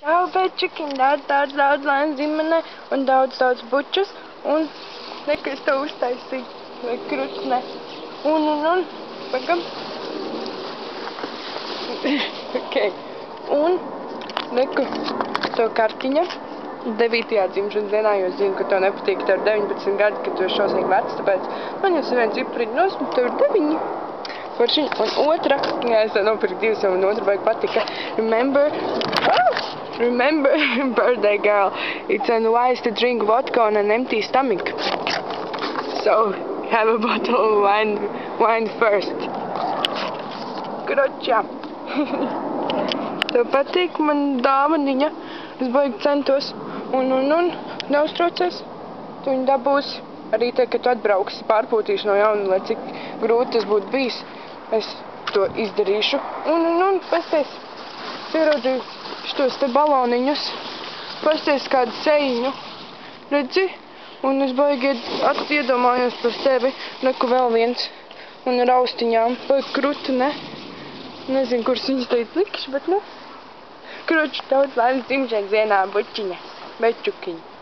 Čau, bečukiņ, daudz laimes ģimenei un daudz bučus. Un neko es tev uztaisīju, vai krutne. Un, pagam. Ok. Un, neko, tev kartiņa. 9. dzimšanas dienā, jo es zinu, ka tev nepatīk, tev ir 19 gadi, ka tu esi šausmīgi vecs, tāpēc man jau viens cipriņi nosmu, tev ir 9. Un otra, jā, es tev nopirku 2, un otra baigi patika. Remember, birthday girl, it's unwise to drink vodka on an empty stomach. So, have a bottle of wine first. Kročā. Tev patīk man dāvaniņa, es baigi centos. Un, neuztraucies, tu viņu dabūsi. Arī te, kad tu atbrauksi, pārpūtīšu no jauna, lai cik grūti tas būtu bijis, es to izdarīšu. Un, pasties, ieraudzīju šitos te baloniņus, pasties kādu sejiņu, redzi? Un es baigi iedomājos par tevi, neku vēl viens, un ar austiņām, baigi krutu, ne? Nezinu, kuras viņas teica likšu, bet nu. Kroči, daudz laimes dzimšanas dienā, bučiņa, bečukiņa.